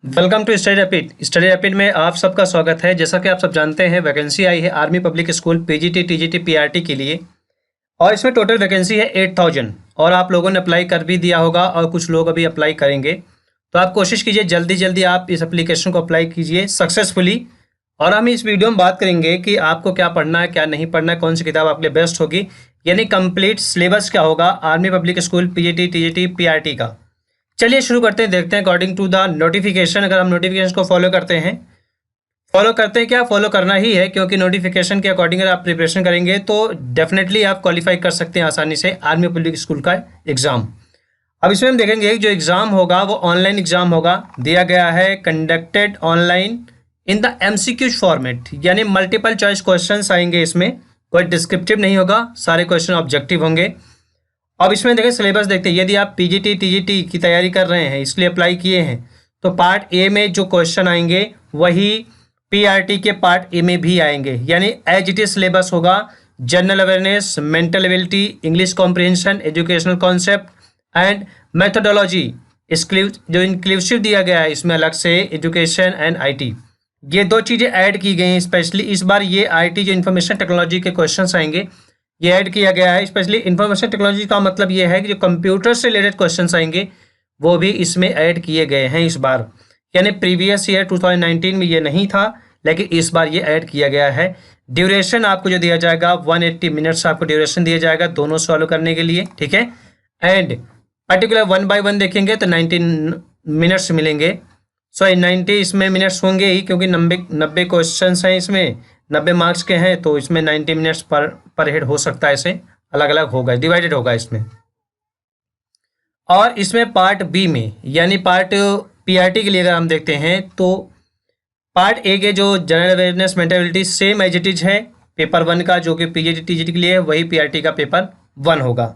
Welcome to study rapid. Study rapid में आप सबका स्वागत है। जैसा कि आप सब जानते हैं, वैकेंसी आई है army public school PGT TGT PRT के लिए और इसमें टोटल वैकेंसी है 8000 और आप लोगों ने अप्लाई कर भी दिया होगा और कुछ लोग अभी अप्लाई करेंगे। तो आप कोशिश कीजिए जल्दी जल्दी आप इस एप्लीकेशन को अप्लाई कीजिए सक्सेसफुली। और हम इस वीडियो में बात करेंगे कि आपको क्या पढ़ना है, क्या नहीं पढ़ना है, कौन सी किताब आपके लिए बेस्ट होगी, यानी कंप्लीट सिलेबस क्या होगा army public school PGT TGT PRT का। चलिए शुरू करते हैं, देखते हैं अकॉर्डिंग टू द नोटिफिकेशन। अगर हम नोटिफिकेशन को फॉलो करते हैं क्या फॉलो करना ही है, क्योंकि नोटिफिकेशन के अकॉर्डिंग अगर आप प्रिपरेशन करेंगे तो डेफिनेटली आप क्वालिफाई कर सकते हैं आसानी से आर्मी पब्लिक स्कूल का एग्ज़ाम। अब इसमें हम देखेंगे जो एग्ज़ाम होगा वो ऑनलाइन एग्ज़ाम होगा। दिया गया है conducted online in the MCQs format, यानी मल्टीपल चॉइस क्वेश्चन आएंगे। इसमें कोई डिस्क्रिप्टिव नहीं होगा, सारे क्वेश्चन ऑब्जेक्टिव होंगे। अब इसमें देखें सिलेबस देखते हैं। यदि आप पीजीटी टीजीटी की तैयारी कर रहे हैं, इसलिए अप्लाई किए हैं, तो पार्ट ए में जो क्वेश्चन आएंगे वही पीआरटी के पार्ट ए में भी आएंगे, यानी एज इट इज सिलेबस होगा। General awareness, mental ability, English comprehension, educational concept and methodology. जो इंक्लूसिव दिया गया है इसमें अलग से एजुकेशन एंड आईटी, ये दो चीज़ें ऐड की गई हैं स्पेशली। इस बार ये आईटी जो इंफॉर्मेशन टेक्नोलॉजी के क्वेश्चन आएंगे ये ऐड किया गया है स्पेशली। इंफॉर्मेशन टेक्नोलॉजी का मतलब ये है कि जो कंप्यूटर से रिलेटेड क्वेश्चंस आएंगे वो भी इसमें ऐड किए गए हैं इस बार, यानी प्रीवियस ईयर 2019 में ये नहीं था, लेकिन इस बार ये ऐड किया गया है। ड्यूरेशन आपको जो दिया जाएगा 180 मिनट्स आपको ड्यूरेशन दिया जाएगा दोनों सॉल्व करने के लिए, ठीक है। एंड पर्टिकुलर 1 बाय 1 देखेंगे तो 19 मिनट्स मिलेंगे। 90 इसमें मिनट्स होंगे ही, क्योंकि 90 क्वेश्चन हैं इसमें, 90 मार्क्स के हैं, तो इसमें 90 मिनट्स पर हेड हो सकता है। ऐसे अलग अलग होगा, डिवाइडेड होगा इसमें। और इसमें पार्ट बी में, यानी पार्ट पीआरटी के लिए अगर हम देखते हैं तो पार्ट ए के जो general awareness mentality same as it is है पेपर 1 का, जो कि पीजीटी टीजीटी के लिए है, वही पीआरटी का पेपर 1 होगा।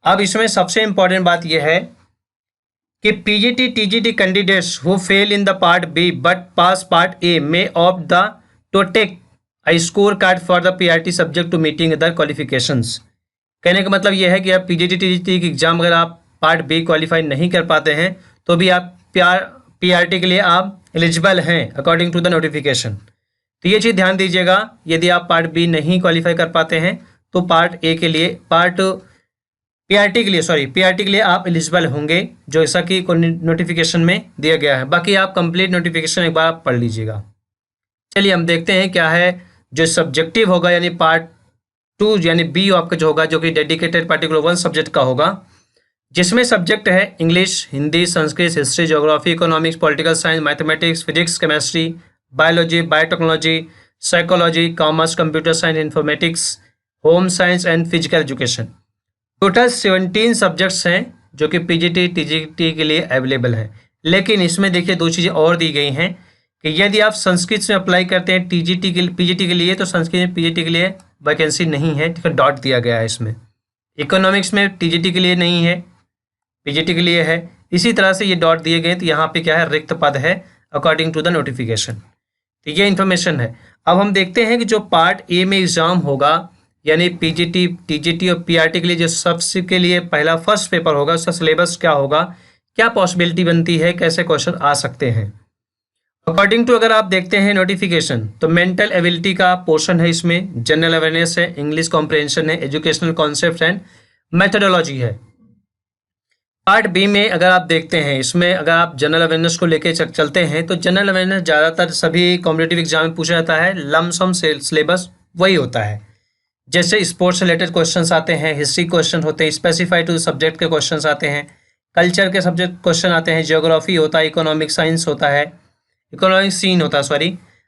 अब इसमें सबसे इंपॉर्टेंट बात यह है कि PGT TGT candidates who fail in the part B but pass part A may opt the to take score card for the PRT subject to meeting other qualifications. कहने का मतलब यह है कि आप पीजीटी टीजीटी की एग्जाम अगर आप पार्ट बी क्वालिफाई नहीं कर पाते हैं तो भी आप पीआरटी के लिए आप एलिजिबल हैं अकॉर्डिंग टू द नोटिफिकेशन। तो ये चीज़ ध्यान दीजिएगा, यदि आप पार्ट बी नहीं क्वालिफाई कर पाते हैं तो पार्ट ए के लिए पीआरटी के लिए आप एलिजिबल होंगे, जो ऐसा कि नोटिफिकेशन में दिया गया है। बाकी आप कंप्लीट नोटिफिकेशन एक बार आप पढ़ लीजिएगा। चलिए हम देखते हैं क्या है जो सब्जेक्टिव होगा, यानी पार्ट 2 यानी बी आपका जो होगा, जो कि डेडिकेटेड पार्टिकुलर 1 सब्जेक्ट का होगा, जिसमें सब्जेक्ट है English, Hindi, Sanskrit, history, geography, economics, political science, mathematics, physics, chemistry, biology, biotechnology, psychology, commerce, computer science, informatics, home science and physical education. Total 17 subjects हैं जो कि पीजीटी टीजीटी के लिए अवेलेबल हैं। लेकिन इसमें देखिए दो चीज़ें और दी गई हैं कि यदि आप संस्कृत में अप्लाई करते हैं पीजीटी के लिए तो संस्कृत में पीजीटी के लिए वैकेंसी नहीं है, ठीक है, डॉट दिया गया है इसमें। इकोनॉमिक्स में टीजीटी के लिए नहीं है, पीजीटी के लिए है। इसी तरह से ये डॉट दिए गए, तो यहाँ पे क्या है, रिक्त पद है अकॉर्डिंग टू द नोटिफिकेशन। तो ये इन्फॉर्मेशन है। अब हम देखते हैं कि जो पार्ट ए में एग्ज़ाम होगा, यानी पीजीटी टीजीटी और पीआरटी के लिए जो सबसे के लिए पहला फर्स्ट पेपर होगा, उसका सिलेबस क्या होगा, क्या पॉसिबिलिटी बनती है, कैसे क्वेश्चन आ सकते हैं। अकॉर्डिंग टू अगर आप देखते हैं नोटिफिकेशन, तो मेंटल एबिलिटी का पोर्शन है इसमें, जनरल अवेयरनेस है, इंग्लिश कॉम्प्रिहेंशन है, एजुकेशनल कॉन्सेप्ट एंड मेथोडोलॉजी है। पार्ट बी में अगर आप देखते हैं, इसमें अगर आप जनरल अवेयरनेस को लेके चलते हैं तो जनरल अवेयरनेस ज़्यादातर सभी कॉम्पिटिटिव एग्जाम में पूछा जाता है, लमसम सिलेबस वही होता है। जैसे स्पोर्ट्स से रिलेटेड क्वेश्चंस आते हैं, हिस्ट्री क्वेश्चन होते हैं, स्पेसिफाइड टू सब्जेक्ट के क्वेश्चंस आते हैं, कल्चर के सब्जेक्ट क्वेश्चन आते हैं, जियोग्राफी होता है, इकोनॉमिक साइंस होता है, इकोनॉमिक सीन होता है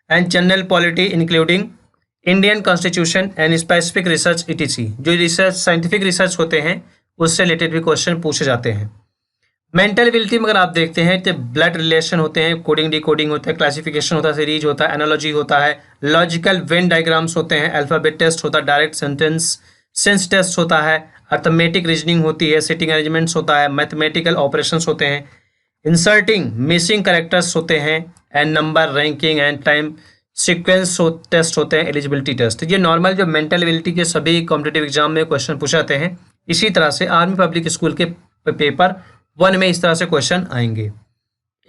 and general polity including Indian constitution and specific research ETC। जो रिसर्च साइंटिफिक रिसर्च होते हैं उससे रिलेटेड भी क्वेश्चन पूछे जाते हैं। मेंटल एबिलिटी में अगर आप देखते हैं तो ब्लड रिलेशन होते हैं, कोडिंग डिकोडिंग होता है, क्लासिफिकेशन होता है, सीरीज होता है, एनालॉजी होता है, लॉजिकल वेन डायग्राम्स होते हैं, अल्फाबेट टेस्ट होता है, डायरेक्ट सेंस टेस्ट होता है, अर्थमेटिक रीजनिंग होती है, सिटिंग अरेंजमेंट्स होता है, मैथमेटिकल ऑपरेशंस होते हैं, इंसर्टिंग मिसिंग कैरेक्टर्स होते हैं, and number ranking and time sequence test होते हैं, एलिजिबिलिटी टेस्ट। ये नॉर्मल जो मेंटल एबिलिटी के सभी कॉम्पिटिटिव एग्जाम में क्वेश्चन पूछे जाते हैं। इसी तरह से आर्मी पब्लिक स्कूल के पेपर 1 में इस तरह से क्वेश्चन आएंगे।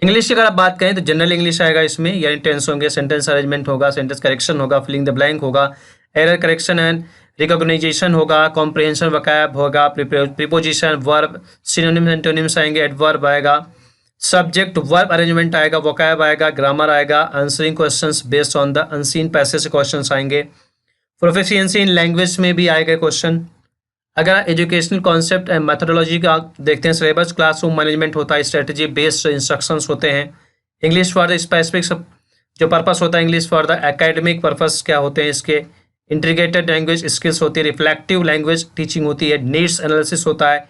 इंग्लिश की अगर आप बात करें तो जनरल इंग्लिश आएगा इसमें, यानी टेंस होंगे, सेंटेंस अरेंजमेंट होगा, सेंटेंस करेक्शन होगा, फिलिंग द ब्लैंक होगा, एरर करेक्शन एंड रिकॉग्नाइजेशन होगा, कॉम्प्रिहेंशन वोकैब होगा, प्रीपोजिशन, वर्ब, सिनोनिम्स एंटोनिम्स आएंगे, एडवर्ब आएगा, सब्जेक्ट वर्ब अरेंजमेंट आएगा, वोकैब आएगा, ग्रामर आएगा, answering questions based on the unseen passage questions आएंगे, प्रोफिशिएंसी इन लैंग्वेज में भी आएगा क्वेश्चन। अगर एजुकेशनल कॉन्सेप्ट एंड मेथोडोलॉजी का देखते हैं सिलेबस, क्लासरूम मैनेजमेंट होता है, स्ट्रेटजी बेस्ड इंस्ट्रक्शंस होते हैं, इंग्लिश फॉर द स्पेसिफिक जो पर्पस होता है, English for the academic purpose क्या होते हैं इसके, इंटीग्रेटेड लैंग्वेज स्किल्स होती है, रिफ्लेक्टिव लैंग्वेज टीचिंग होती है, नीड्स एनालिसिस होता है,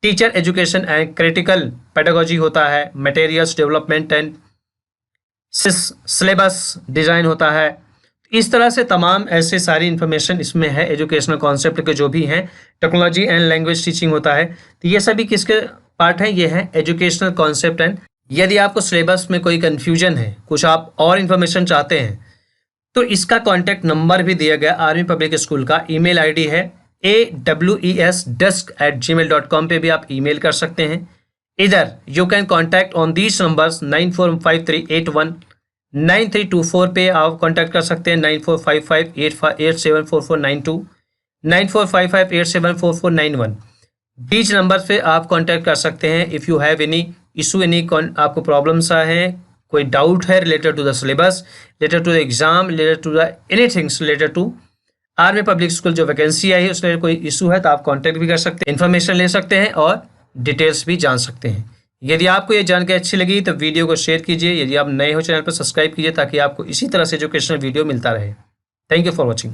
teacher education and critical pedagogy होता है, materials development and syllabus design होता है। इस तरह से तमाम ऐसे सारी इन्फॉर्मेशन इसमें है एजुकेशनल कॉन्सेप्ट के जो भी हैं, टेक्नोलॉजी एंड लैंग्वेज टीचिंग होता है, तो ये सभी किसके पार्ट हैं, ये है एजुकेशनल कॉन्सेप्ट एंड। यदि आपको सिलेबस में कोई कन्फ्यूजन है, कुछ आप और इन्फॉर्मेशन चाहते हैं, तो इसका कॉन्टैक्ट नंबर भी दिया गया, आर्मी पब्लिक स्कूल का ईमेल आईडी है awesdesk@gmail.com पे भी आप ईमेल कर सकते हैं। इधर you can contact on these numbers 9453819324 पे आप कॉन्टैक्ट कर सकते हैं, 9455874492, 9455874491 बीच नंबर पे आप कॉन्टैक्ट कर सकते हैं। If you have any issue, any आपको प्रॉब्लम्स हैं, कोई डाउट है related to the syllabus, related to the exam, related to the anythings related to army public school जो वैकेंसी आई है उसमें कोई इशू है, तो आप कांटेक्ट भी कर सकते हैं, इन्फॉर्मेशन ले सकते हैं और डिटेल्स भी जान सकते हैं। यदि आपको ये जानकारी अच्छी लगी तो वीडियो को शेयर कीजिए, यदि आप नए हो चैनल पर सब्सक्राइब कीजिए ताकि आपको इसी तरह से एजुकेशनल वीडियो मिलता रहे। Thank you for watching.